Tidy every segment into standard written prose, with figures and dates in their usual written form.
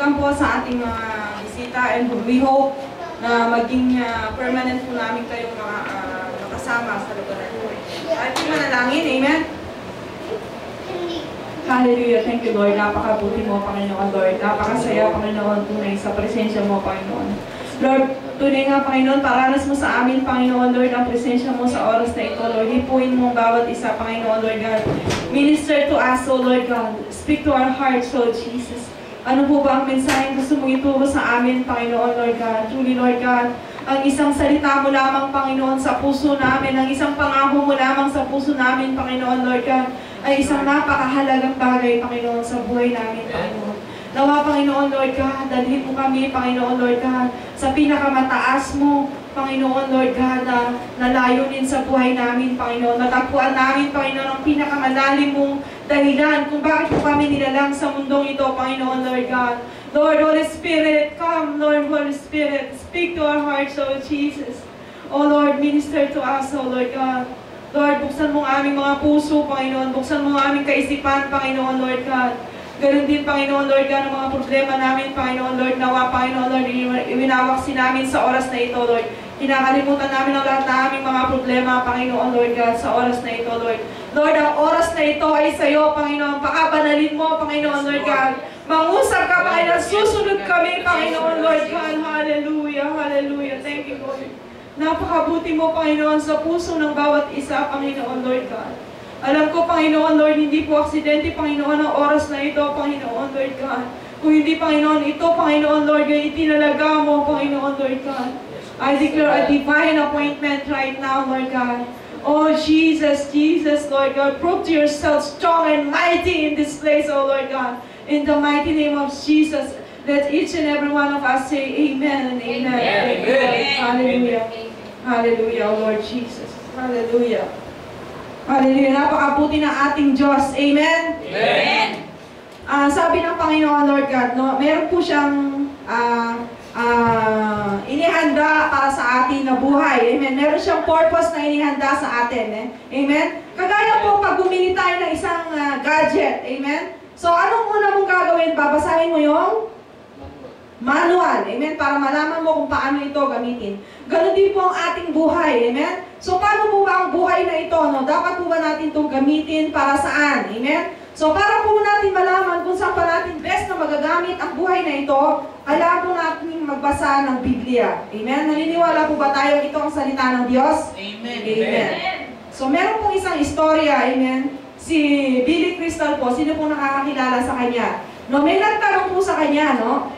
welcome po sa ating mga bisita, and we hope na maging permanent po namin kayong makasama sa lugar na ito. At manalangin, amen? Hallelujah. Thank you, Lord. Napakabuti mo, Panginoon, Lord. Napakasaya, Panginoon, tunay sa presensya mo, Panginoon. Lord, tunay nga, Panginoon, paranas mo sa amin, Panginoon, Lord, ang presensya mo sa oras na ito, Lord. Hipuin mo bawat isa, Panginoon, Lord God. Minister to us, O Lord God. Speak to our hearts, Lord Jesus. Ano po ba ang mensahe gusto mong ituro sa amin, Panginoon, Lord God? Truly, Lord God, ang isang salita mo lamang, Panginoon, sa puso namin, ang isang pangako mo lamang sa puso namin, Panginoon, Lord God, ay isang napakahalagang bagay, Panginoon, sa buhay namin, Panginoon. Nawa, Panginoon, Lord God, dalhin mo kami, Panginoon, Lord God, sa pinakamataas mo, Panginoon, Lord God, na layunin sa buhay namin, Panginoon. Natagpuan namin, Panginoon, ang pinakamalalim mong dahilan kung bakit po kami nilalang sa mundong ito, Panginoon, Lord God. Lord, Holy Spirit, come, Lord, Holy Spirit, speak to our hearts, O Jesus. O Lord, minister to us, O Lord God. Lord, buksan mo ang aming mga puso, Panginoon. Buksan mo ang aming kaisipan, Panginoon, Lord God. Ganun din, Panginoon, Lord God, ang mga problema namin, Panginoon, Lord. Nawa, Panginoon, Lord, iwinawaksin namin sa oras na ito, Lord. Kinakalimutan namin ang lahat na aming mga problema, Panginoon, Lord God, sa oras na ito, Lord. Lord, ang oras na ito ay sa iyo, Panginoon. Pakabanalin mo, Panginoon, Lord God. Mangusap ka, Panginoon. Susunod kami, Panginoon, Lord God. Hallelujah, hallelujah. Thank you, Lord. Napakabuti mo, Panginoon, sa puso ng bawat isa, Panginoon, Lord God. Alam ko, Panginoon, Lord, hindi po aksidente, Panginoon, ang oras na ito, Panginoon, Lord God. Kung hindi, Panginoon, ito, Panginoon, Lord God, itinalaga mo, Panginoon, Lord God. I declare a divine appointment right now, Lord God. Oh, Jesus, Jesus, Lord God, prove to yourself strong and mighty in this place, oh, Lord God. In the mighty name of Jesus, let each and every one of us say amen and amen. Amen. Amen. Hallelujah. Hallelujah, oh Lord Jesus. Hallelujah. Hallelujah. Napakabuti ng ating Diyos. Amen? Amen. Sabi ng Panginoon, Lord God, no, meron po siyang inihanda para sa atin na buhay. Amen? Meron siyang purpose na inihanda sa atin. Eh? Amen? Kagaya po pag bumili tayo ng isang gadget. Amen? So, anong una mong gagawin? Babasahin mo yung manual. Amen? Para malaman mo kung paano ito gamitin. Ganon din po ang ating buhay. Amen? So, paano po ba ang buhay na ito? No? Dapat po ba natin itong gamitin para saan? Amen? So, para po natin malaman kung saan pa natin best na magagamit ang buhay na ito, kailangan po natin magbasa ng Biblia. Amen? Naniniwala po ba tayo ito ang salita ng Diyos? Amen. Amen. So, meron pong isang istorya. Amen? Si Billy Crystal po, sino po nakakakilala sa kanya? No, may nagtanong po sa kanya, no?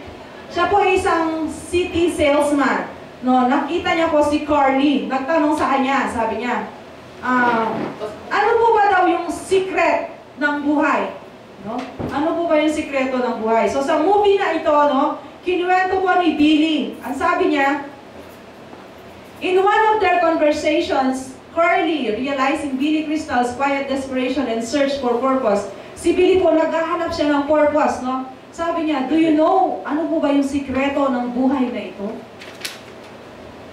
Siya po ay isang city salesman. No, nakita niya po si Carly. Nagtanong sa kanya, sabi niya, ano po ba daw yung secret ng buhay? No? Ano po ba yung sikreto ng buhay? So sa movie na ito, no, kinuwento po ni Billy. Ang sabi niya, in one of their conversations, Carly, realizing Billy Crystal's quiet desperation and search for purpose, si Billy po naghahanap siya ng purpose, no? Sabi niya, do you know, ano po ba yung sikreto ng buhay na ito?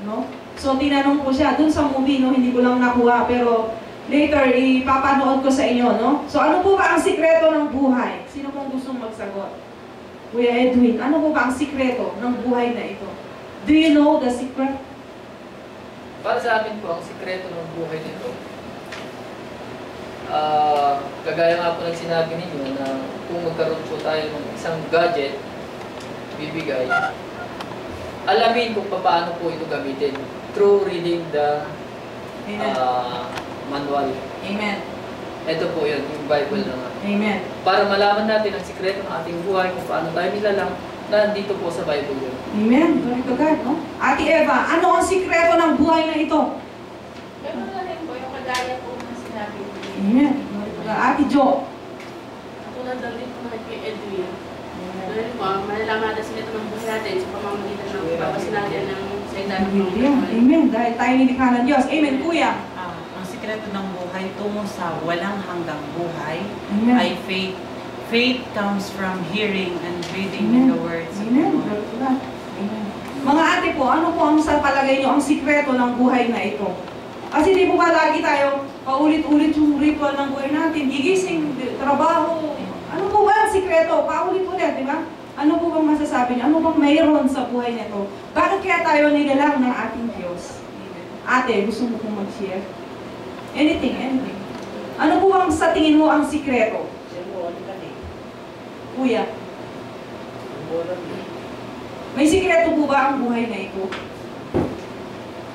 No? So, tinanong po siya, dun sa movie, no, hindi ko lang nakuha, pero later, ipapanood ko sa inyo, no? So, ano po ba ang sikreto ng buhay? Sino pong gustong magsagot? Kuya Edwin, ano po ba ang sikreto ng buhay na ito? Do you know the secret? Para sa amin po, ang sikreto ng buhay nito, kagaya nga po ng sinabi ninyo na kung magkaroon po tayo ng isang gadget, bibigay, alamin kung paano po ito gamitin through reading the manual. Amen. Ito po yun, yung Bible naman. Amen. Para malaman natin ang sikreto ng ating buhay, kung paano tayo nilalang, nandito po sa Bible yun. Amen. Glory to God, no? Ate Eva, ano ang sikreto ng buhay na ito? Ganun na rin po, yung kagaya po na sinabi ko. Amen. Glory to God. Ate Jo. Ako na daw din po kay Edwin. Ganun po, malalaman natin sila ito ng buhay natin sa pamamagitan ng papasinadyan ng salita ng Biblia. Amen. Dahil tayo nilikha ng Diyos. Amen, Kuya. Ang sikreto ng buhay tungo sa walang hanggang buhay Amen. ay faith. Faith comes from hearing and reading Amen. the words of the Amen. Lord. Glory to God. Amen. Mga ate po, ano po ang sa palagay nyo ang sikreto ng buhay na ito? Kasi di po ba lagi tayo paulit-ulit yung ritual ng buhay natin, gigising, trabaho. Ano po ba ang sikreto? Paulit-ulit, di ba? Ano po po bang masasabi niyo? Ano bang mayroon sa buhay nito? Bakit kaya tayo nilalang ng ating Diyos? Ate, gusto mo pong mag-share? Anything. Ano po bang sa tingin mo ang sikreto? Kuya, may sikreto po ba ang buhay na ito?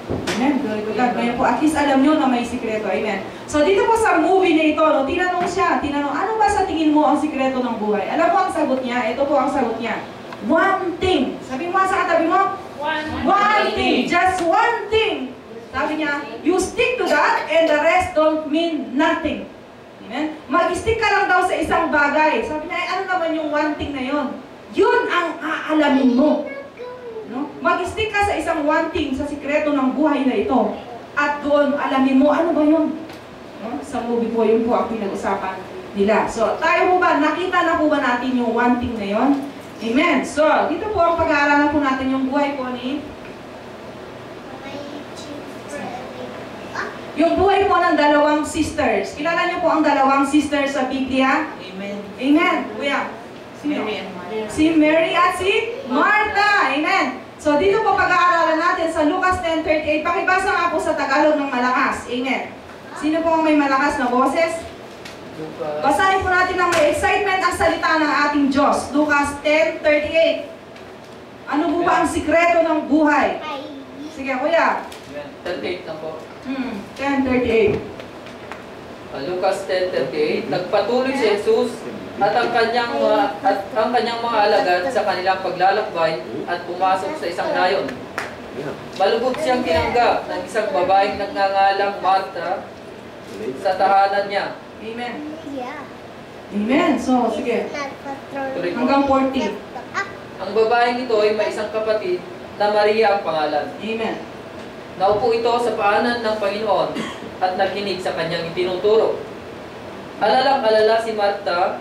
Amen. Glory to God. Ngayon po, at least alam nyo na may sikreto. Amen. So, dito po sa movie na ito, no, tinanong siya, ano ba sa tingin mo ang sikreto ng buhay? Alam mo ang sagot niya? Ito po ang sagot niya. One thing. Sabi mo sa katabi mo? One thing. Just one thing. Sabi niya, you stick to that and the rest don't mean nothing. Amen? Mag-stick ka lang daw sa isang bagay. Sabi niya, ano naman yung one thing na yon? Yun ang aalamin mo. No? Mag-stick ka sa isang one thing, sa sikreto ng buhay na ito. At doon, alamin mo, ano ba yun? No? Sa movie po, yun po ang pinag-usapan nila. So, tayo po ba, nakita na po ba natin yung one thing na yon? Amen. So, dito po ang pag-aaralan po natin yung buhay po ni yung buhay po ng dalawang sisters. Kilala niyo po ang dalawang sisters sa Biblia? Amen. Amen. Kuya. Sino? Mary and Martha. Si Mary at si Martha. Amen. So, dito po pag-aaralan natin sa Lucas 10:38. Pakibasa nga po sa Tagalog ng malakas. Amen. Sino po ang may malakas na boses? Basahin po natin ng may excitement ang salita ng ating Diyos. Lucas 10:38. Ano po ba ang sikreto ng buhay? Sige, kuya. 38 lang po. 10:38. Lucas 10:38, nagpatuloy si Jesus at ang kanyang mga alagad sa kanilang paglalakbay at pumasok sa isang nayon. Malugod siyang tinanggap ng isang babaeng nagngangalang Martha sa tahanan niya. Amen. Amen. So, sige. Tuloy po. Hanggang 40. Ang babaeng ito ay may isang kapatid na Maria ang pangalan. Amen. Naupo ito sa paanan ng Panginoon at nakinig sa kanyang itinuturo. Alalang-alala si Martha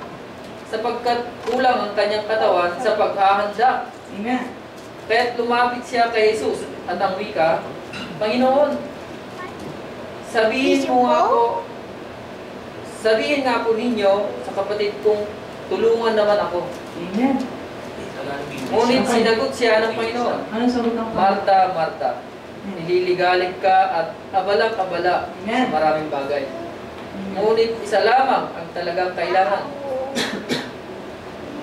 sapagkat kulang ang kanyang katawan sa paghahanda. Amen. Kaya't lumapit siya kay Jesus at ang wika, Panginoon, sabihin nga po ninyo sa kapatid kong tulungan naman ako. Amen. Ngunit sinagot siya ng Panginoon, Anong sagot ng Panginoon? Martha, Martha, nililigalig ka at abalang-abala sa maraming bagay. Ngunit isa lamang ang talagang kailangan.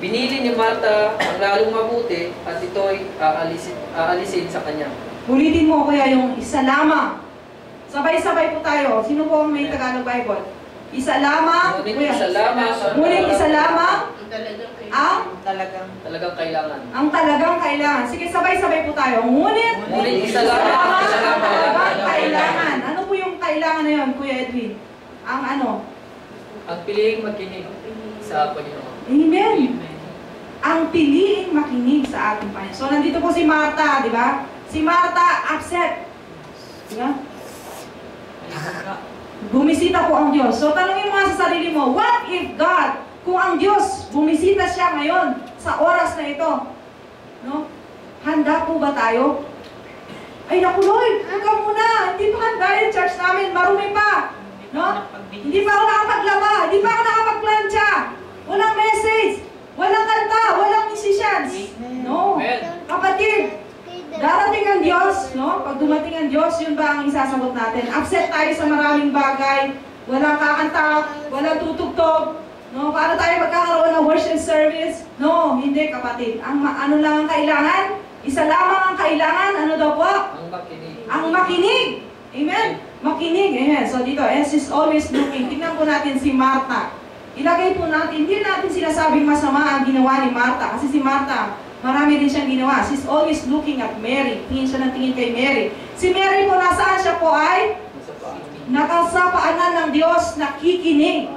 Pinili ni Martha ang lalong mabuti at ito'y aalisin sa kanya. Ulitin mo kuya yung isa lamang. Sabay-sabay po tayo. Sino po ang may Tagalog Bible? Isa lamang. Ngunit Kuya. isa lamang Ngunit isa lamang Ang talagang kayo. talagang kailangan. ang talagang kailangan. Sige, sabay-sabay po tayo. Ngunit isa lamang ang talagang kailangan. kailangan. Ano po yung kailangan na yun, Kuya Edwin? Ang ano? Ang piliing makinig sa Panginoon. Amen. Ang piliing makinig sa ating Panginoon. So, nandito po si Martha, di ba? Si Martha, upset. Di ba? Bumisita po ang Diyos. So, tanongin mo nga sa sarili mo, what if God, kung ang Diyos, bumisita siya ngayon sa oras na ito, no? Handa po ba tayo? Ay, naku Lord, hangga muna. Hindi pa handa yung church namin. Marumi pa. No? Hindi pa ako nakapaglaba. Hindi pa ako nakapagplancha. Walang message. Walang kanta. Walang musicians. No. Amen. Kapatid, darating ang Diyos, no? Pag dumating ang Diyos, yun ba ang isasagot natin? Upset tayo sa maraming bagay. Walang kakanta. Walang tutugtog. No? Paano tayo magkakaroon ng worship service? No, hindi kapatid. Ano lang ang kailangan? Isa lamang ang kailangan. Ano daw po? Ang makinig. Ang makinig. Amen? Makinig. Amen. So dito, and she's always looking. Tingnan po natin si Martha. Ilagay po natin, hindi natin sinasabing masama ang ginawa ni Martha. Kasi si Martha, marami din siyang ginawa. She's always looking at Mary. Tingin siya ng tingin kay Mary. Si Mary po, nasaan siya po ay? Nakasa paanan ng Diyos, nakikinig.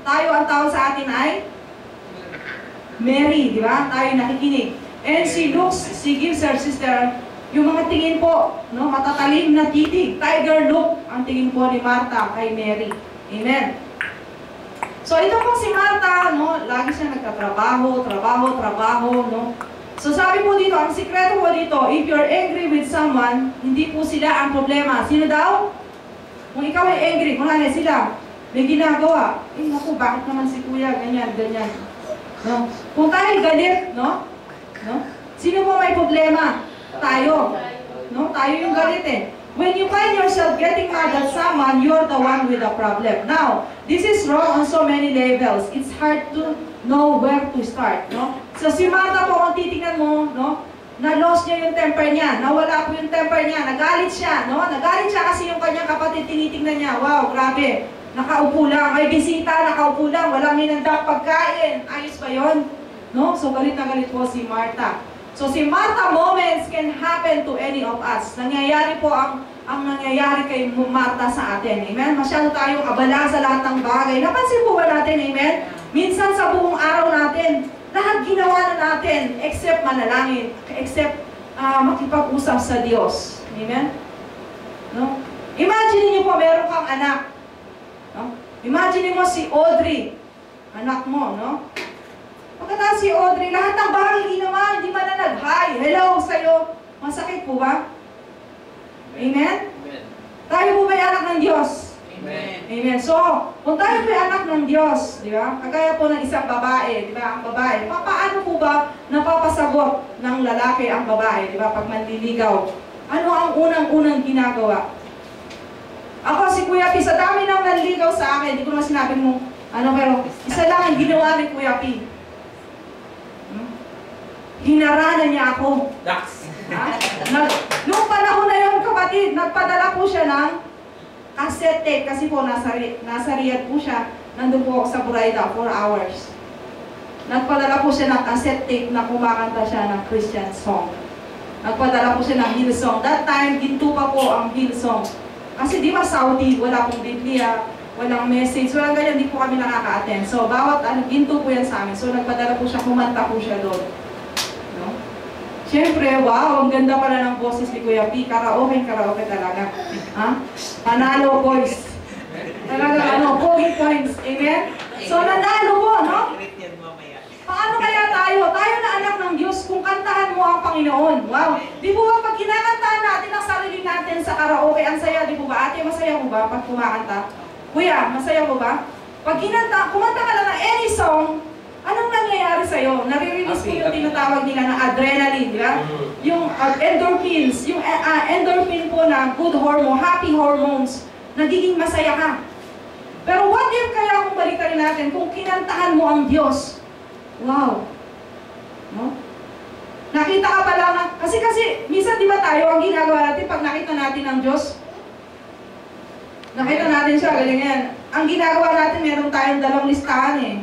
Tayo, ang tawag sa atin ay? Mary, di ba? Tayo nakikinig. And she gives her sister yung mga tingin po, no, matatalim na titig. Tiger look ang tingin po ni Martha kay Mary. Amen. So ito po si Martha, no, lagi siya nagtatrabaho, trabaho, no. So sabi po dito, ang sikreto po dito, if you're angry with someone, hindi po sila ang problema. Sino daw? Kung ikaw ay angry, kung ano sila, may ginagawa. Eh naku, bakit naman si kuya, ganyan. No? Kung tayo galit, no? No? Sino po may problema? Tayo. No? Tayo yung galit eh. When you find yourself getting mad at someone, you're the one with the problem. Now, this is wrong on so many levels. It's hard to know where to start. No? So si Martha po, kung titingnan mo, no? Na-lost niya yung temper niya. Nawala po yung temper niya. Nagalit siya. No? Nagalit siya kasi yung kanyang kapatid tinitingnan niya. Wow, grabe. Nakaupo lang. May bisita, nakaupo lang. Walang hinandang pagkain. Ayos ba yun? No? So galit na galit po si Martha. So si Martha moments can happen to any of us. Nangyayari po ang nangyayari kay Martha sa atin. Amen? Masyado tayong abala sa lahat ng bagay. Napansin po ba natin? Amen? Minsan sa buong araw natin, lahat ginawa na natin except manalangin, except makipag-usap sa Diyos. Amen? No? Imagine niyo po, meron kang anak. No? Imagine mo si Audrey, anak mo, no? Pagkatapos si Audrey, lahat ng bagay ginawa, hindi man na nag-hi, hello sa'yo. Masakit po ba? Amen? Amen. Tayo po ba anak ng Diyos? Amen. Amen. So, kung tayo po anak ng Diyos, di ba? Kagaya po ng isang babae, di ba? Ang babae, paano po ba napapasagot ng lalaki ang babae, di ba? Pag manliligaw, ano ang unang-unang ginagawa? Ako, si Kuya P, sa dami nang nanligaw sa akin, hindi ko naman sinabi mo, pero isa lang ang ginawa ni Kuya P. Hinaranan niya ako. Noong panahon na yun, kapatid, nagpadala po siya ng cassette tape kasi po nasa Riyadh po siya. Nandun po ako sa Buraida, 4 hours. Nagpadala po siya ng cassette tape na kumakanta siya ng Christian song. Nagpadala po siya ng Hillsong. That time, ginto pa po ang Hillsong. Kasi di ba Saudi, wala pong Biblia, walang message, walang ganyan, di po kami nakaka-attend. So, bawat ginto po yan sa amin. So, nagpadala po siya, kumanta po siya doon. No? Siyempre, wow, ang ganda pala ng boses ni Kuya P. Karaoke talaga. Ha? Panalo points. Talaga, pogi points. Amen? So, nanalo po, no? Paano kaya tayo? Tayo na anak ng Diyos kung kantahan mo ang Panginoon. Wow! Di po ba pag kinakantahan natin ang sarili natin sa karaoke, ang saya, di po ba? Ate, masaya mo ba pag kumakanta? Kuya, masaya mo ba? Pag kumanta ka lang ng any song, anong nangyayari sa'yo? Nare-release po yung tinatawag nila na adrenaline, di ba? Yung endorphins, yung endorphin po na good hormone, happy hormones, nagiging masaya ka. Pero what if kaya kung balikan natin, kung kinantahan mo ang Diyos? Wow! No? Nakita ka pa lang na, kasi minsan di ba tayo, ang ginagawa natin pag nakita natin ang Diyos? Nakita natin siya, ganyan. Ang ginagawa natin, meron tayong 2 listahan eh.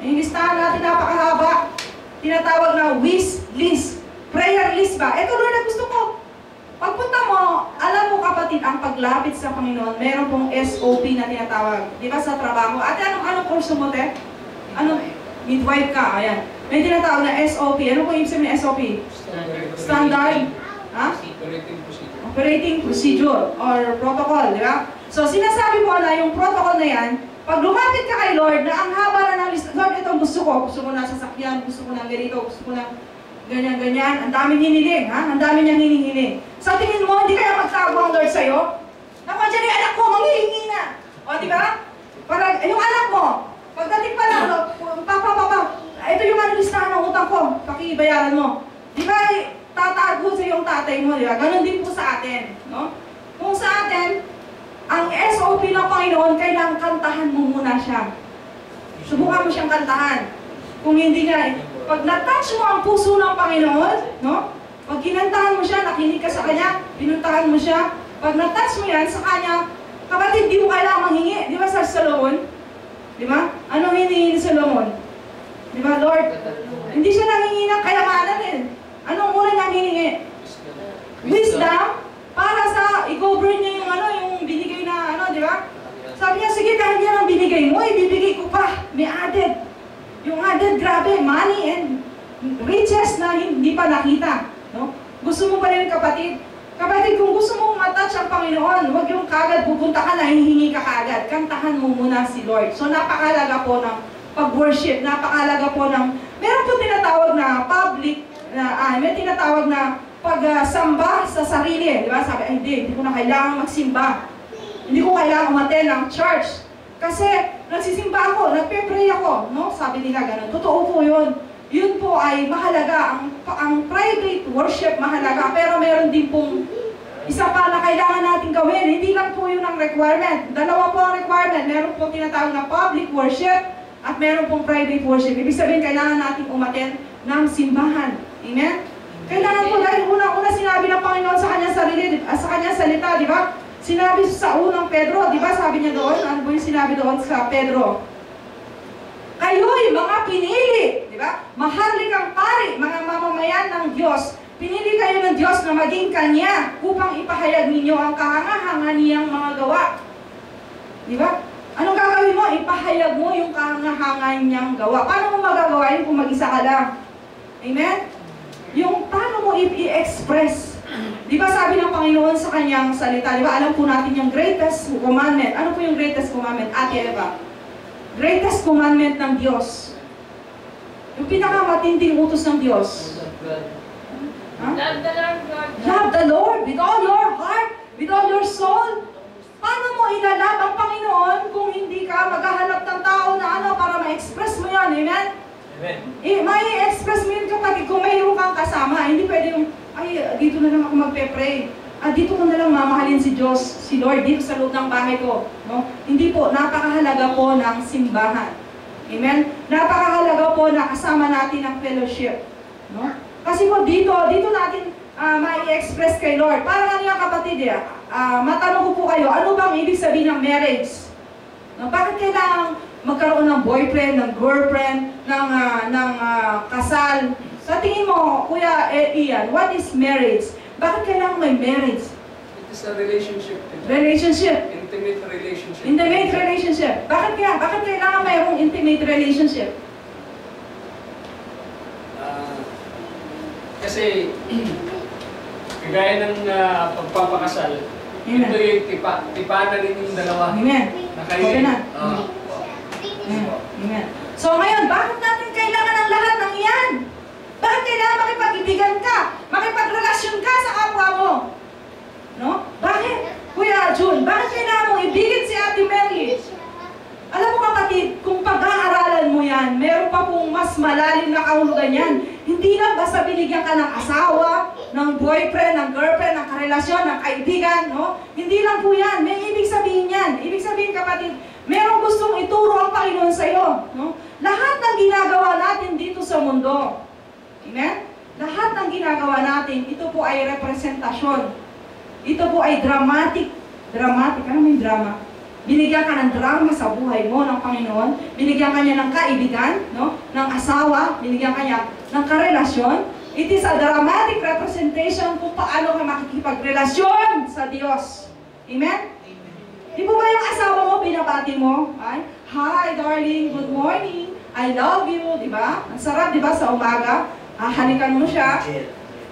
Yung listahan natin napakahaba. Tinatawag na wish list. Prayer list ba? Ito Lord, na gusto ko. Pagpunta mo, alam mo kapatid, ang paglapit sa Panginoon, meron pong SOP na tinatawag. Di ba sa trabaho? Ate, anong kurso mo, te? Midwife ka, ayan. May tinatawag na SOP. Ano po yung sabihin ng SOP? Standard. Ha? Operating procedure or protocol, di ba? So, sinasabi mo na yung protocol na yan, pag lumapit ka kay Lord, na ang haba na ng list, Lord, ito gusto ko na sasakyan, gusto ko na ganito, gusto ko na ganyan. Ang daming hiniling, ha? Ang daming niyang hinihiling. Sa tingin mo, hindi kaya magtago ang Lord sa'yo? Naman dyan yung anak ko, manghihingi na. O, di ba? Parang, yung anak mo, pagdating pa lang, papa, ito yung listahan ng utang ko, pakibayaran mo. Di ba, tatago sa yung tatay mo, di ba? Ganon din po sa atin, no? Kung sa atin, ang SOP ng Panginoon, kailangan kantahan mo muna siya. Subukan mo siyang kantahan. Kung hindi nga, pag na-touch mo ang puso ng Panginoon, no? Pag kinantahan mo siya, nakinig ka sa Kanya, pinuntahan mo siya, pag na-touch mo yan sa Kanya, kapatid, di mo kailangan manghingi. Di ba sa Solomon? Di ba? Anong hinihingi ni Solomon? Di ba, Lord? Hindi siya nangingi ng kayamanan eh. Anong muna niyang hiningi? Wisdom, para sa i-govern niya yung binigay na di ba? Sabi niya, sige, dahil yan ang binigay mo, ibibigay ko pa. May added. Yung added, grabe, money and riches na hindi pa nakita. No? Gusto mo pa rin, kapatid? Kapatid, kung gusto mo matouch ang Panginoon, huwag yung kagad, pupunta ka na, hihingi ka kagad. Kantahan mo muna si Lord. So, napakalaga po ng pag-worship, napakalaga po ng, meron po tinatawag na public, may tinatawag na pagsamba sa sarili. Di ba? Sabi, ay hindi ko na kailangan magsimba. Hindi ko kailangan umaten ng church. Kasi nagsisimba ako, nagpe-pray ako. No? Sabi nila ganun. Totoo po yun. yun po ay mahalaga. Ang private worship mahalaga, pero meron din pong isa pa na kailangan natin gawin. Hindi lang po yun ang requirement. Dalawa po ang requirement. Meron po tinatawag na public worship at meron pong private worship. Ibig sabihin, kailangan natin umattend ng simbahan. Amen? Kailangan po, dahil unang-una sinabi ng Panginoon sa kanyang salita, di ba? Sinabi sa unang Pedro, di ba? Sabi niya doon, ano po yung sinabi doon sa Pedro? Kayo'y mga pinili, di ba? Maharlikang pari, mga mamamayan ng Diyos. Pinili kayo ng Diyos na maging Kanya upang ipahayag ninyo ang kahanga-hanga niyang mga gawa. Di ba? Anong gagawin mo? Ipahayag mo yung kahanga-hanga niyang gawa. Paano mo magagawa yun kung mag-isa ka lang? Amen? Yung paano mo i-express. Di ba sabi ng Panginoon sa kanyang salita, di ba alam po natin yung greatest commandment. Ano po yung greatest commandment? Ate Eva. Greatest commandment ng Diyos. Yung pinakamatinding utos ng Diyos. Huh? Love the Lord God. Love the Lord with all your heart, with all your soul. Paano mo ilalab ang Panginoon kung hindi ka maghahanap ng tao na ano para ma-express mo yan? Amen? Amen. May express mo yun kapag kung mayroon kang kasama. Hindi pwede yung, ay, dito na lang ako magpe-pray. Dito ko na lang mamahalin si Diyos, si Lord, dito sa loob ng bahay ko. No? Hindi po, napakahalaga po ng simbahan. Amen? Napakahalaga po na kasama natin ang fellowship. No? Kasi po dito natin ma-express kay Lord. Parang ano yung kapatid, matanong ko po kayo, ano bang ibig sabihin ng marriage? No? Bakit kailangan magkaroon ng boyfriend, ng girlfriend, ng kasal? Sa tingin mo, Kuya Ian, what is marriage? Bakit kailangan may marriage? It is a relationship. Relationship. Intimate relationship. Intimate relationship. Bakit kaya? Bakit kailangan mayroong intimate relationship? Kasi, kagaya ng pagpapakasal, Amen. ito yung tipanan rin yung dalawa. Amen. Na kayo. Okay na. Amen. So ngayon, bakit natin kailangan ang lahat ng iyan? Bakit kailangan makipag-ibigan ka? Makipagrelasyon ka sa kapwa mo? No? Bakit? Kuya June, bakit kailangan mong ibigin si Ate Mary? Alam mo kapatid, kung pag-aaralan mo yan, meron pa pong mas malalim na kahulugan yan. Hindi lang basta binigyan ka ng asawa, ng boyfriend, ng girlfriend, ng karelasyon, ng kaibigan, no? Hindi lang po yan. May ibig sabihin yan. Ibig sabihin kapatid, merong gustong ituro ang Panginoon sa iyo, no? Lahat ng ginagawa natin dito sa mundo, amen? Lahat ng ginagawa natin, ito po ay representasyon. Ito po ay dramatic. Dramatic. Ano may drama? Binigyan ka ng drama sa buhay mo ng Panginoon. Binigyan ka niya ng kaibigan, no? Ng asawa. Binigyan ka niya ng karelasyon. It is a dramatic representation kung paano ka makikipagrelasyon sa Diyos. Amen? Di po ba yung asawa mo, binabati mo? Ay, hi darling, good morning. I love you, di ba? Ang sarap, di ba, sa umaga? Halikan mo siya.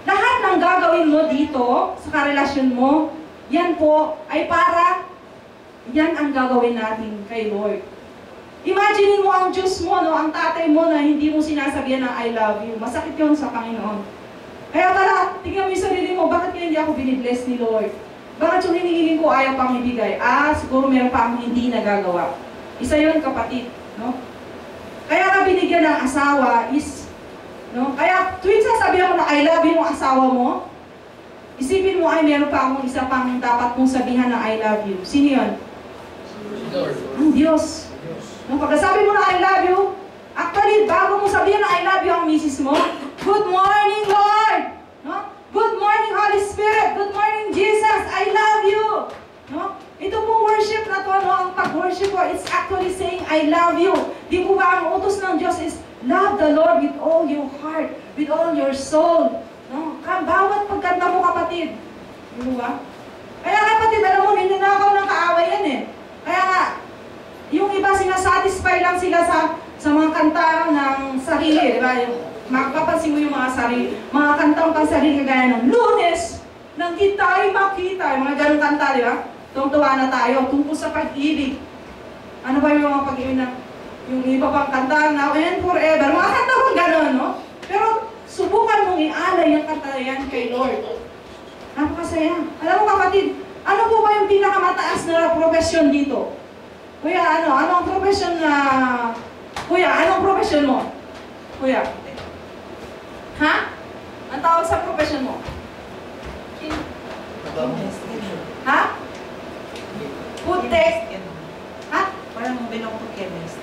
Lahat ng gagawin mo dito, sa karelasyon mo, yan po ay para, yan ang gagawin natin kay Lord. Imagine mo ang Diyos mo, no, ang tatay mo na hindi mo sinasabihan ng I love you. Masakit yun sa Panginoon. Kaya pala, tingnan mo yung sarili mo, bakit kaya hindi ako binibless ni Lord? Bakit yung hinihiling ko ayaw pang ibigay? Siguro meron pa akong hindi nagagawa. Isa yun kapatid, no? Kaya ka binigyan ng asawa is, no? Kaya tuwing sasabihan mo na I love you yung asawa mo, isipin mo ay meron pa akong isa pang dapat mong sabihan na I love you. Sino yun? Ang Diyos. No, pagkasabi mo na I love you, actually, bago mo sabihin na I love you ang misis mo, good morning, Lord! No? Good morning, Holy Spirit! Good morning, Jesus! I love you! No? Ito pong worship na to, no? Ang pag-worship ko, it's actually saying, I love you. Di po ba ang utos ng Diyos is, love the Lord with all your heart, with all your soul. No? Bawat pagkanta mo, kapatid. Di ba? Kaya kapatid, alam mo, ninanakaw ng kaaway yan eh. Kaya nga, yung iba sinasatisfy lang sila sa mga kanta ng sarili, di ba? Makapapansin mo yung mga kantang pansarili kagaya ng Lunes, nang kita'y makita, yung mga ganong kanta, di ba? Tungtuwa na tayo, tungkol sa pag-ibig. Ano ba yung mga pag-ibig na, yung iba pang kanta, now and forever, mga kanta kong gano'n, no? Pero subukan mong ialay yung kanta yan kay Lord. Napakasaya. Alam mo kapatid, ano po ba yung pinakamataas na profesyon dito? Kuya, anong profesyon mo? Kuya? Ha? Ang tawag sa profession mo? Ha? Food tech? Ha? Parang bilang ko chemist.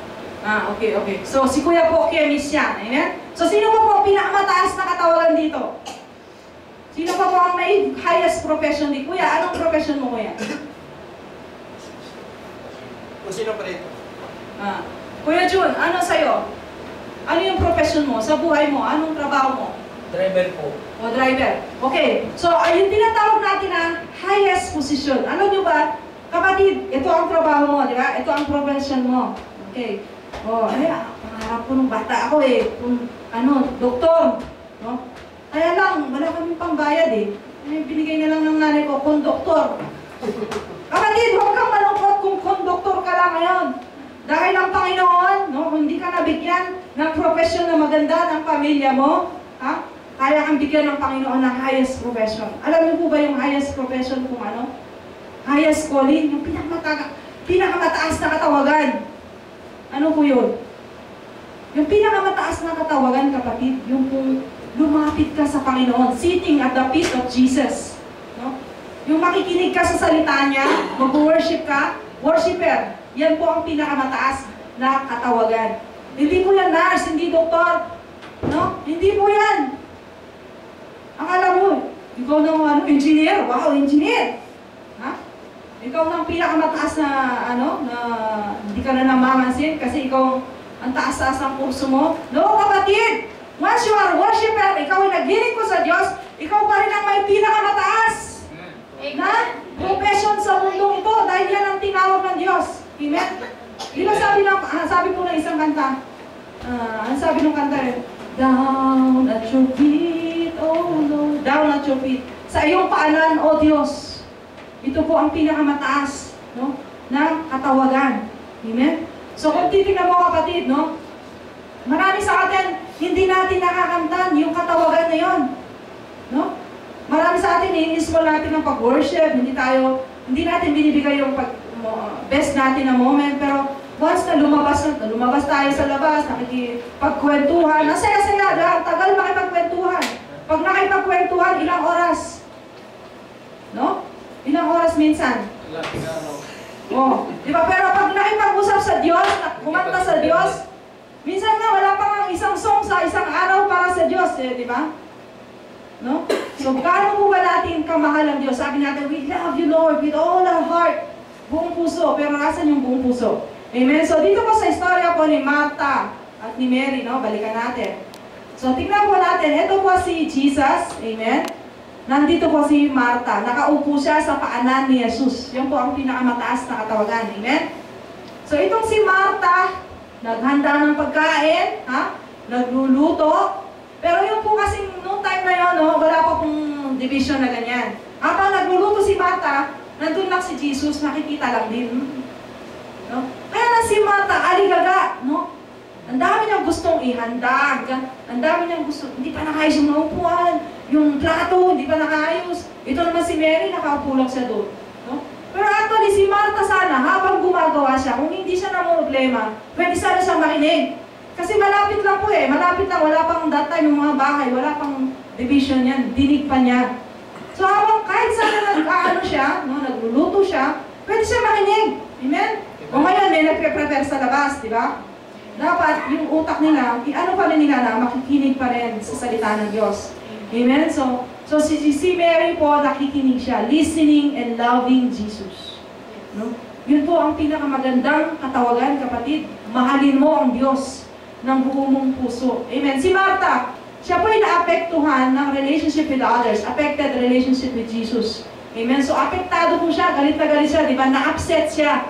Okay. So, si Kuya po, chemist yan. Amen? So, sino pa po ang pinakamataas na katawagan dito? Sino pa po ang may highest profession dito? Kuya, anong profession mo, Kuya? Kung sino pa rito? Kuya Jun, ano sa'yo? Ano yung profession mo? Sa buhay mo? Anong trabaho mo? Driver po. O, driver. Okay. So, yung tinatawag natin na highest position. Ano nyo ba? Kapatid, ito ang trabaho mo, di ba? Ito ang profession mo. Okay. Pangarap ko nung bata ako kung doktor. No? Kaya lang, wala kami pambayad binigay na lang ng nanay ko, konduktor. Kapatid, huwag kang malungkot kung konduktor ka lang ngayon. Dahil ang Panginoon, kung hindi ka nabigyan ng profession na maganda ng pamilya mo, kaya kang bigyan ng Panginoon ng highest profession. Alam niyo po ba yung highest profession kung ano? Highest calling, yung pinakamataas na katawagan. Ano po yun? Yung pinakamataas na katawagan, kapatid, yung kung lumapit ka sa Panginoon, sitting at the feet of Jesus. No? Yung makikinig ka sa salita niya, mag-worship ka, worshiper. Yan po ang pinakamataas na katawagan. Hindi po yan nurse, hindi doktor. No? Hindi po yan. Akala mo, ikaw na engineer. Wow, engineer. Ha? Ikaw na ang pinakamataas na na hindi ka na namamansin kasi ikaw ang taas-taas ng kurso mo. No, kapatid! Once you are worshiper, ikaw ay nagliling ko sa Diyos, ikaw pa rin ang may pinakamataas na profession sa mundong ito dahil yan ang tinawag ng Diyos. Amen? Di ba sabi po ng isang kanta, ang sabi ng kanta down at your feet, oh Lord, down at your feet. Sa iyong paanan, oh Diyos. Ito po ang pinakamataas na katawagan. Amen? So kung titignan mo kapatid, marami sa atin, hindi natin nakakamtan yung katawagan na yun. Marami sa atin, i-install natin ng pag-worship, hindi natin binibigay yung best natin na moment, pero once na lumabas tayo sa labas, nakikipagkwentuhan, nasaya-saya, ang tagal makipagkwentuhan. Pag nakipagkwentuhan, ilang oras? Ilang oras minsan? Di ba? Pero pag nakipag-usap sa Diyos, kumanta sa Diyos, minsan nga wala pa nga isang song sa isang araw para sa Diyos, di ba? So, gaano po ba natin kamahal ang Diyos? Sabi natin, we love you, Lord, with all our heart. Buong puso. Pero nasan yung buong puso? Amen? So, dito po sa istorya po ni Martha at ni Mary, balikan natin. So, tingnan po natin. Ito po si Jesus. Amen? Nandito po si Martha. Nakaupo siya sa paanan ni Jesus. Yan po ang pinakamataas na katawagan. Amen? So, itong si Martha, naghanda ng pagkain, nagluluto. Pero yung po kasing noong time na yun, wala pa pong division na ganyan. Habang nagluluto si Martha, nandun lang si Jesus, nakikita lang din. Kaya na si Martha, aligaga, ang dami niyang gustong ihanda. Ang dami niyang gusto, hindi pa nakayos yung naupuan, yung plato, hindi pa nakayos. Ito naman si Mary, nakaupo lang siya doon. Pero actually, si Martha sana, habang gumagawa siya, kung hindi siya na problema, pwede sana siyang makinig. Kasi malapit lang po malapit lang, wala pang that time yung mga bahay, wala pang division yan, dinig pa niya. So habang kahit sana siya, nagluluto siya, pwede siya makinig. Amen? O ngayon, may nagpe-prepare sa labas, di ba? Dapat yung utak nila, pa rin nila na makikinig pa rin sa salita ng Diyos. Amen? So si Mary po, nakikinig siya, listening and loving Jesus. Yun po ang pinakamagandang katawagan, kapatid. Mahalin mo ang Diyos ng buong mong puso. Amen. Si Martha, siya po ay naapektuhan ng relationship with others, affected relationship with Jesus. Amen. So, apektado po siya, galit na galit siya, di ba? Na-upset siya.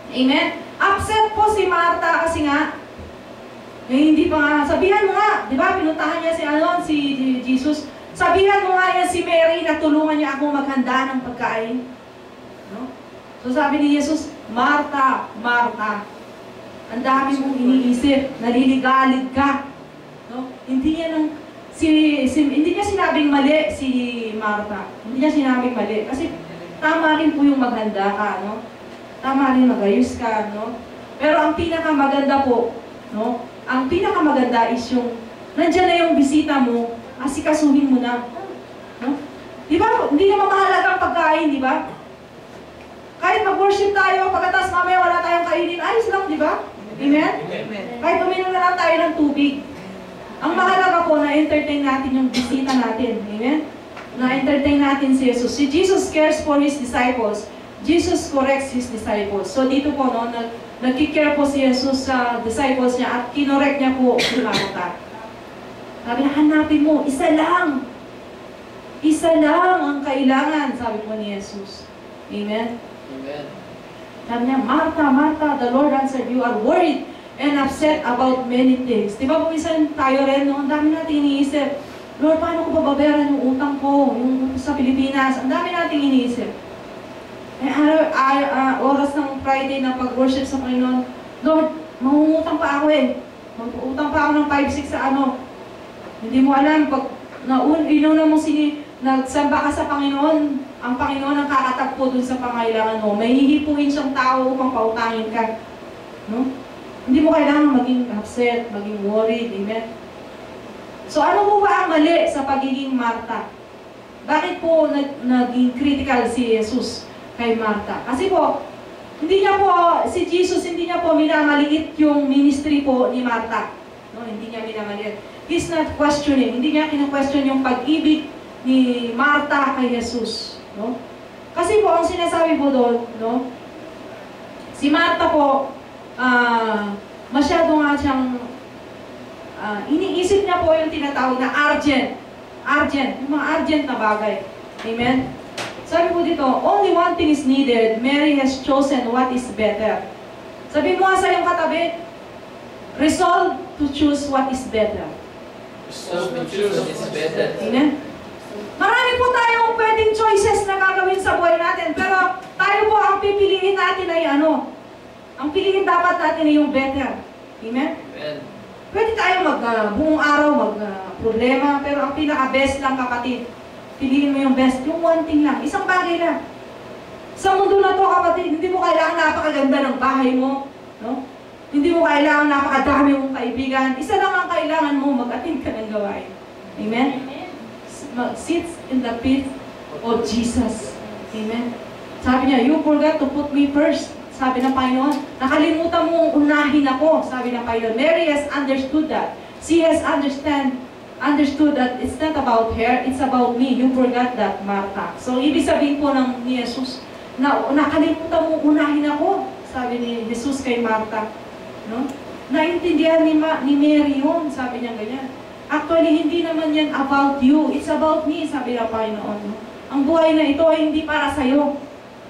Amen. Upset po si Martha kasi nga, hindi pa nga, sabihan mo nga, di ba? Pinuntahan niya si Jesus. Sabihan mo nga yan si Mary na tulungan niya ako maghanda ng pagkain. So, sabi ni Jesus, Martha, Martha, ang dami mong iniisip, naliligalig ka. Hindi niya sinabing mali si Martha. Hindi niya sinabing mali. Kasi tama rin po yung maghanda ka, Tama rin magayos ka, Pero ang pinakamaganda po, ang pinakamaganda is yung Nandiyan na yung bisita mo, asikasuhin mo na. No? Di ba? Hindi naman mahalaga ang pagkain, di ba? Kahit mag-worship tayo, pagkatapos mamaya wala tayong kainin, ayos lang, di ba? Amen? Amen. Kahit uminom na lang tayo ng tubig. Ang mahalaga po na entertain natin yung bisita natin. Amen? Na-entertain natin si Jesus. Si Jesus cares for His disciples. Jesus corrects His disciples. So dito po, no, nagkikare po si Jesus sa disciples niya at kinorek niya po si Martha. Sabi niya, hanapin mo, isa lang. Isa lang ang kailangan, sabi po ni Jesus. Amen? Amen. Sabi niya, Martha, Martha, the Lord answered, you are worried and upset about many things. Di ba po minsan tayo rin, no? Ang dami natin iniisip. Lord, paano ko bababayaran yung utang ko, yung sa Pilipinas? Ang dami natin iniisip. Oras ng Friday na pag-worship sa Panginoon, Lord, mangungutang pa ako eh. Mag-utang pa ako ng 5-6 sa ano. Hindi mo alam, pag inuna mo nagsamba ka sa Panginoon, ang Panginoon ang kakatagpo dun sa pangailangan mo. May hihipuin siyang tao upang pautangin ka. No? Hindi mo kailangan maging upset, maging worried. Amen? So ano po ba ang mali sa pagiging Martha? Bakit po naging critical si Jesus kay Martha? Kasi po, si Jesus hindi niya po minamaliit yung ministry po ni Martha. No, hindi niya minamaliit. He's not questioning. Hindi niya kina-question yung pag-ibig ni Martha kay Jesus. No? Kasi po, ang sinasabi po doon, no? Si Martha po, masyado nga siyang iniisip niya po yung tinatawag na urgent. Urgent. Yung mga urgent na bagay. Amen? Sabi po dito, only one thing is needed. Mary has chosen what is better. Sabi mo nga sa iyong katabi, resolve to choose what is better. So, we choose what is better. Amen? Marami po tayong pwedeng choices na gagawin sa buhay natin. Pero tayo po, ang pipiliin natin ay ano? Ang piliin dapat natin ay yung better. Amen? Amen. Pwede tayo buong araw problema, pero ang pinaka-best lang kapatid, piliin mo yung best, yung one thing lang, isang bagay lang. Sa mundo na to kapatid, hindi mo kailangan napakaganda ng bahay mo, no? Hindi mo kailangan napakadami mong kaibigan, isa lang ang kailangan mo, mag-attend ka ng gawain. Amen? Sit in the feet of Jesus. Amen? Sabi niya, you forgot to put me first. Sabi ng Panginoon, nakalimutan mong unahin ako. Sabi ng Panginoon, Mary has understood that. She has understood that it's not about her, it's about me. You forgot that, Martha. So, ibig sabihin po ni Jesus, nakalimutan mong unahin ako. Sabi ni Jesus kay Martha. No? Naintindihan ni Mary yun. Sabi niya ganyan. Actually, hindi naman yan about you. It's about me, sabi ng Panginoon. No? Ang buhay na ito ay hindi para sa'yo.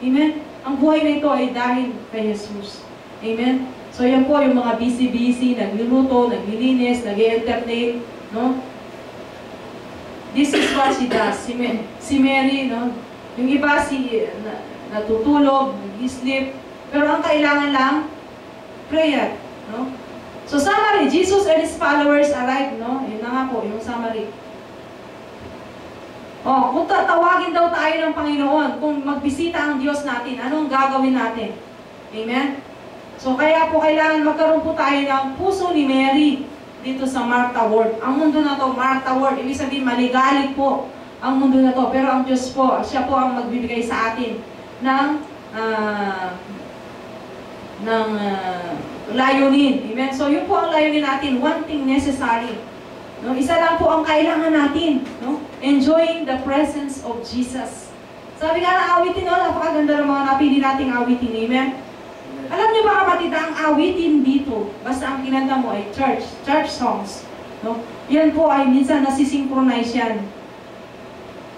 Amen? Ang buhay na ito ay dahil kay Jesus. Amen? So yan po yung mga busy-busy, nagluluto, naglilinis, nag-entertain, no? This is what she does. Si Mary, no? Yung iba, natutulog, nag-sleep, pero ang kailangan lang, prayer, no? So summary, Jesus and His followers arrived, no? Yun na nga po, yung summary. Kung tatawagin daw tayo ng Panginoon, kung magbisita ang Diyos natin, anong gagawin natin? Amen? So, kaya po kailangan magkaroon po tayo ng puso ni Mary dito sa Martha Ward. Ang mundo na to, Martha Ward, ibig sabihin maligalig po ang mundo na to. Pero ang Diyos po, siya po ang magbibigay sa atin ng layunin. Amen? So, yun po ang layunin natin. One thing necessary. No? Isa lang po ang kailangan natin. No? Enjoying the presence of Jesus. Sabi nga na awitin, no? Napakaganda ng mga napili nating awitin. Amen? Alam niyo ba kapatid, ang awitin dito, basta ang kinanta mo ay church songs. No? Yan po ay minsan nasisynchronize yan.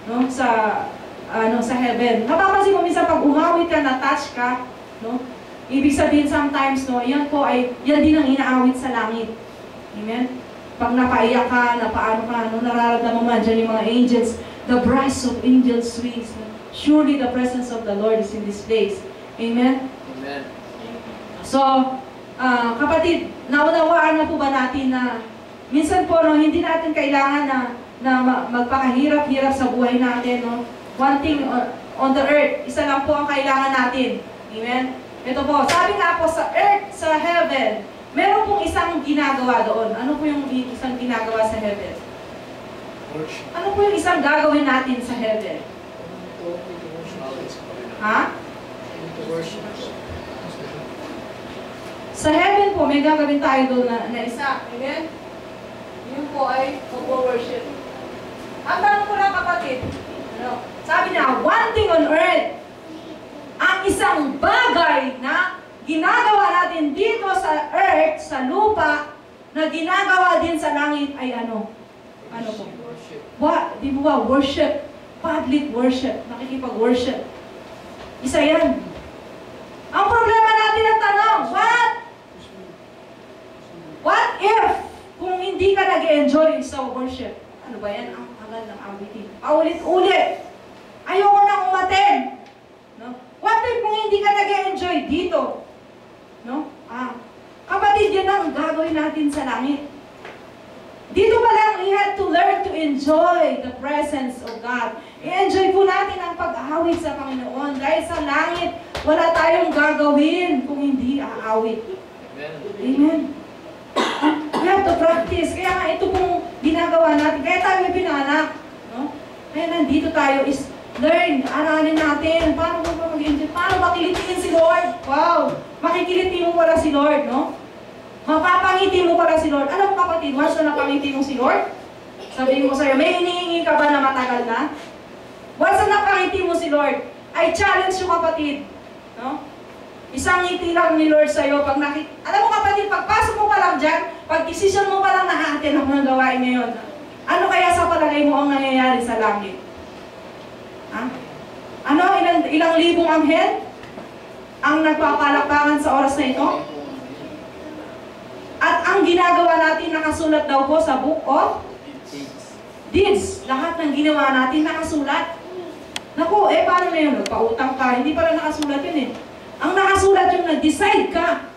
No? Sa heaven. Napapansin mo minsan pag umawit ka, na-touch ka, no? Ibig sabihin sometimes, no, yan po ay, yan din ang inaawit sa langit. Amen? Pag napaiyak ka, napaano ka, no, nararamdaman mo dyan yung mga angels, the brass of angels swings. Surely the presence of the Lord is in this place. Amen? Amen. So, kapatid, naunawaan na po ba natin na minsan po, no, hindi natin kailangan na magpakahirap-hirap sa buhay natin. No? One thing on the earth, isa lang po ang kailangan natin. Amen? Ito po, sabi nga po sa earth, sa heaven, Meron pong isang ginagawa doon. Ano po yung isang ginagawa sa heaven? Worship. Ano po yung isang gagawin natin sa heaven? Ha? To worship. Sa heaven po, may gagawin tayo doon na isa. Amen? Yun po ay mag-worship. Ang tanong ko lang kapatid, ano, sabi na, one thing on earth, ang isang bagay na ginagawa natin dito sa earth, sa lupa, na ginagawa din sa langit ay ano? Ano po? Worship. Di mo ba? Worship. Public worship. Nakikipag-worship. Isa yan. Ang problema natin ang tanong, what if kung hindi ka nag-enjoy sa worship? Ano ba yan? Ang tagal ng awitin. Paulit-ulit. Ayoko nang umaten. No? What if kung hindi ka nag-enjoy dito? No? Kapatid, yan ang gagawin natin sa langit. Dito pa lang, we have to learn to enjoy the presence of God. I-enjoy po natin ang pag-awit sa Panginoon. Dahil sa langit, wala tayong gagawin kung hindi aawit. Amen. Amen. We have to practice. Kaya nga ito pong ginagawa natin. Kaya tayo pinanak. No? Kaya nandito tayo is learn. Aralin natin. Paano ba mag-enjoy? Paano makilitiin si Lord? Wow! Makikiliti mo pala si Lord, no? Mapapangiti mo pala si Lord. Alam mo kapatid, once na napangiti mo si Lord, sabihin ko sa'yo, may hinihingi ka ba na matagal na? Once na napangiti mo si Lord, I challenge you kapatid. No? Isang ngiti lang ni Lord sa'yo. Alam mo kapatid, pagpasok mo pa lang dyan, pag-decision mo pa lang na-attend ako ng gawain ngayon, ano kaya sa palagay mo ang nangyayari sa langit? Ha? Ano? Ilang libong anghel ang nagpapalakpakan sa oras na ito? At ang ginagawa natin, nakasulat daw po sa Book of Deeds. Lahat ng ginawa natin nakasulat. Naku, paano na yun? Nagpautang ka, hindi pala nakasulat yun eh. Ang nakasulat yung nag-decide ka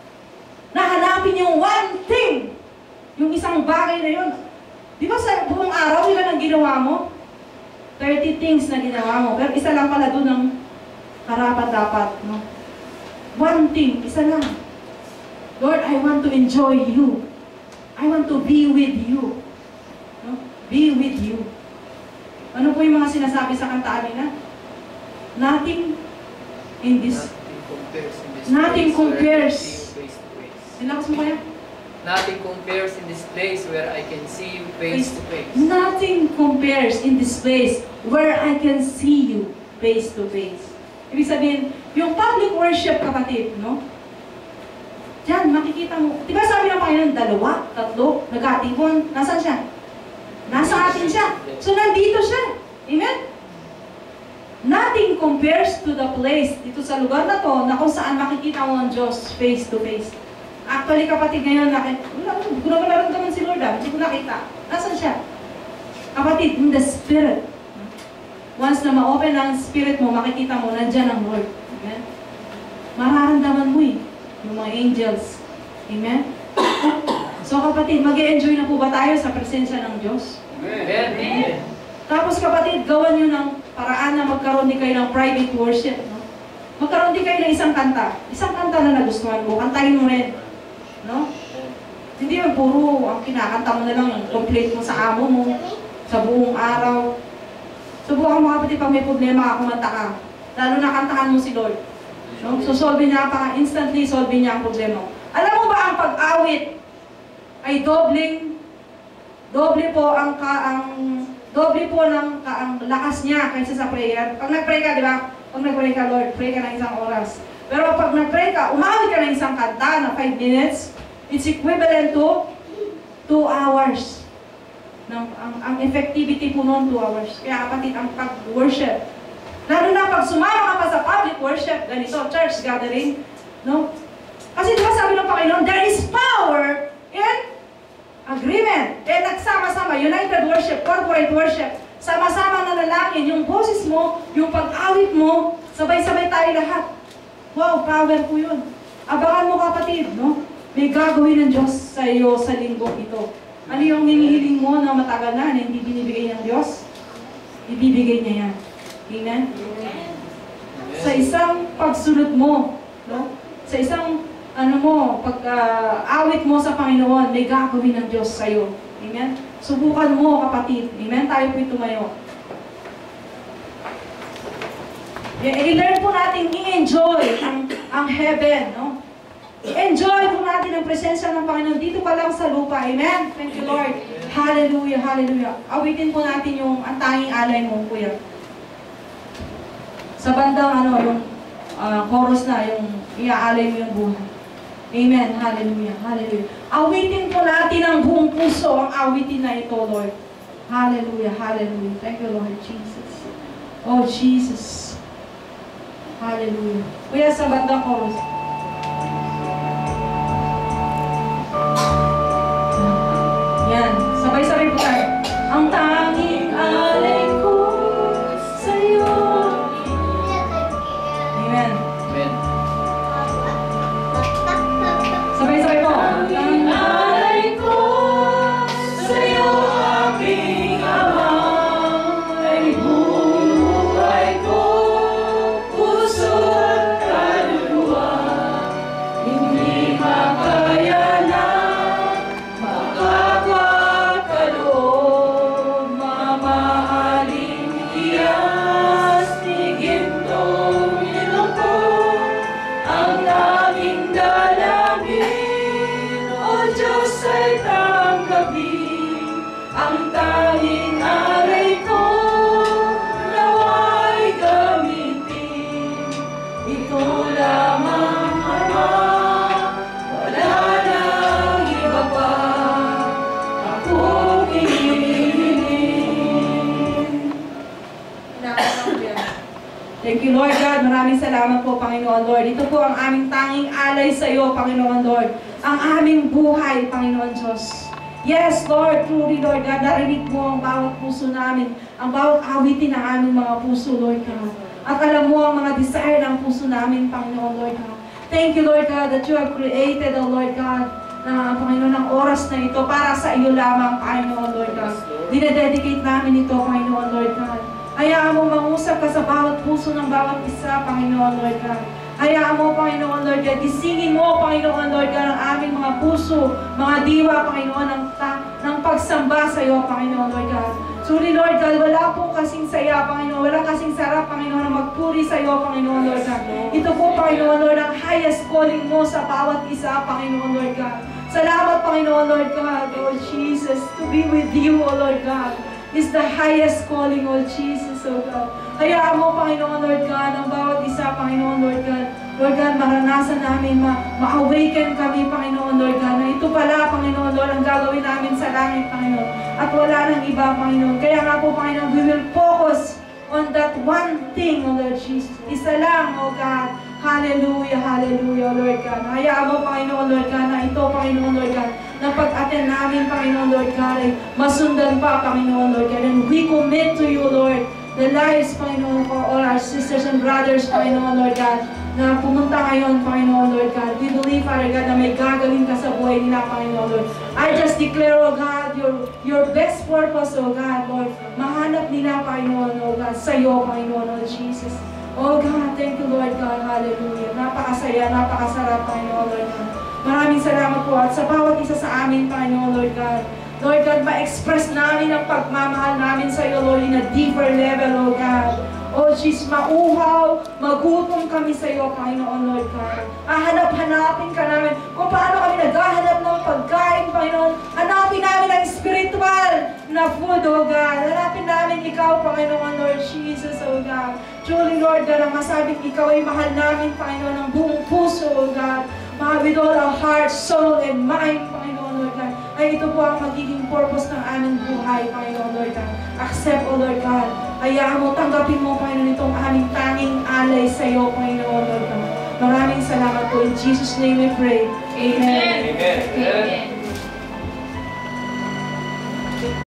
na hanapin yung one thing, yung isang bagay na yun. Di ba sa buong araw, ilan ang ginawa mo? 30 things na ginawa mo. Pero isa lang pala doon ang karapat-dapat. No? One thing, isa lang. Lord, I want to enjoy you. I want to be with you. No? Be with you. Ano po yung mga sinasabi sa kantaan nila? Nothing in this. Nothing compares. Nilakas mo kaya? Nothing compares in this place where I can see you face to face. Nothing compares in this place where I can see you face to face. Ibig sabihin, yung public worship, kapatid, no? Diyan, makikita mo. Di ba sabi ng Panginoon, 2, 3, nagkatipon. Nasaan siya? Nasa atin siya. So, nandito siya. Amen? Nothing compares to the place dito sa lugar na to na kung saan makikita mo ang Diyos face to face. Actually, kapatid, ngayon, hindi ko naman naramdaman si Lord, hindi ko nakita. Nasaan siya? Kapatid, in the Spirit. Once na ma-open ang Spirit mo, makikita mo, nandyan ang Lord. Amen? Mararamdaman mo yung mga angels. Amen? So kapatid, mag-e-enjoy na po ba tayo sa presensya ng Diyos? Amen. Tapos kapatid, gawan nyo ng paraan na magkaroon din kayo ng private worship. No? Magkaroon din kayo ng isang kanta. Isang kanta na nagustuhan mo, kantahin mo rin. No? Hindi yung puro ang kinakanta mo na lang yung complete mo sa amo mo, sa buong araw. Subukan mo kapatid, pag may problema kumanta ka. Lalo na kantahan mo si Lord. No? So solve niya pa, instantly solve niya ang problema. Alam mo ba ang pag-awit ay doble po ang lakas niya kaysa sa prayer. Pag nag-pray ka, di ba? Pag nag-pray ka, Lord, pray ka ng isang oras. Pero pag nag-pray ka, umawit ka ng isang kanta na 5 minutes, it's equivalent to 2 hours. Ang effectivity po noon, 2 hours. Kaya kapatid, ang pag-worship, lalo na pag sumama ka pa sa public worship, ganito, church gathering, no? Kasi diba sabi ng Panginoon, there is power in agreement. Eh, nagsama-sama, united worship, corporate worship, sama-sama na lalangin, yung boses mo, yung pag-awit mo, sabay-sabay tayo lahat. Wow, power po yun. Abangan mo kapatid, no? May gagawin ng Diyos sa iyo sa linggong ito. Ano yung hinihiling mo na matagal na hindi binibigay ng Diyos? Ibibigay niya yan. Amen? Sa isang pagsunod mo, no? Sa isang awit mo sa Panginoon, may gagawin ng Diyos sa'yo. Amen? Subukan mo, kapatid. Amen? Tayo po'y tumayo. I-learn po natin i-enjoy ang heaven, no? I-enjoy po natin ang presensya ng Panginoon dito pa lang sa lupa. Amen? Thank you, Lord. Hallelujah, hallelujah. Awitin po natin yung ang tanging alay mo, kuya. Sa bandang, yung chorus na, yung iaalay mo yung buhay. Amen, hallelujah, hallelujah. Awitin po natin ang buong puso ang awitin na ito, Lord. Hallelujah, hallelujah. Thank you, Lord Jesus. Oh, Jesus. Hallelujah. Kuya, sa bandang chorus. Yan. Sabay-sabay po tayo. Ang tanging alay ko sa'yo. Amen. Amen. Sabay-sabay po. Ang tanging alay ko sa'yo, aking Ama, ay buhay ko, puso at kaluluwa. Hindi makaya na makakakaloob, mamahaling iyas, tigintong ilong ko, ang aming dalangin, O Diyos ay tanggapin, ang tanging alay ko, nawa'y gamitin, ito lamang Ama, wala nang iba pa, akong hihingin. Thank you, Lord God. Maraming salamat po, Panginoon Lord. Ito po ang aming tanging alay sa iyo, Panginoon Lord. Ang aming buhay, Panginoon Diyos. Yes, Lord, truly, Lord God, narinig mo ang bawat puso namin, ang bawat awitin ng aming mga puso, Lord God. At alam mo ang mga desire ng puso namin, Panginoon Lord God. Thank you, Lord God, that you have created, O Lord God, na Panginoon, ng oras na ito para sa iyo lamang, Panginoon Lord God. Dinededicate namin ito, Panginoon Lord God. Hayaan mo mangusap ka sa bawat puso ng bawat isa, Panginoon Lord God. Hayaan mo, Panginoon Lord God, gisingin mo, Panginoon Lord God, ang aming mga puso, mga diwa, Panginoon, ng pagsamba sa iyo, Panginoon Lord God. Truly, Lord God, wala po kasing saya, Panginoon, wala kasing sarap, Panginoon, na magpuri sa iyo, Panginoon Lord God. Ito po, Panginoon Lord, ang highest calling mo sa bawat isa, Panginoon Lord God. Salamat, Panginoon Lord God, oh Jesus, to be with you, oh Lord God, is the highest calling, oh Jesus, oh God. Hayaan mo, Panginoon Lord God, ang bawat isa, Panginoon Lord God. Lord God, maranasan namin, ma-awaken kami, Panginoon Lord God, na ito pala, Panginoon Lord, ang gagawin namin sa langit, Panginoon. At wala nang iba, Panginoon. Kaya nga po, Panginoon, we will focus on that one thing, oh Lord Jesus. Isa lang, oh God. Hallelujah, hallelujah, Lord God. Hayaan mo, Panginoon Lord God, na ito, Panginoon Lord God, na pag-attend namin, Panginoon Lord God, ay masundan pa, Panginoon Lord God. And we commit to you, Lord, the lives, Panginoon, for all our sisters and brothers, Panginoon Lord God, na pumunta ngayon, Panginoon Lord God. We believe, Father God, na may gagawin ka sa buhay nila, Panginoon Lord. I just declare, oh God, your best purpose, oh God, Lord. Mahanap nila, Panginoon, oh God, sa iyo, Panginoon, oh Jesus. Oh God, thank you, Lord God. Hallelujah. Napakasaya, napakasarap, Panginoon, Lord God. Maraming salamat po. At sa bawat isa sa amin, Panginoon, Lord God, Lord God, ma-express namin ang pagmamahal namin sa iyo, Lord, in a deeper level, oh God. Oh Jesus, mauhaw, magutom kami sa iyo, Panginoon, Lord God. Hanapin ka namin kung paano kami naghahanap ng pagkain, Panginoon. Hanapin namin ang spiritual na food, oh God. Hanapin namin ikaw, Panginoon, Lord Jesus, oh God. Truly, Lord God, ang masabing ikaw ay mahal namin, Panginoon, ng buong puso, oh God. With all our heart, soul, and mind, Panginoon, Lord God. Ay ito po ang magiging purpose ng aming buhay, Panginoon, Lord God. Accept, O Lord God. Hayaan mo, tanggapin mo, Panginoon, itong aming tanging alay sa iyo, Panginoon, Lord God. Maraming salamat po. In Jesus' name we pray. Amen. Amen. Amen.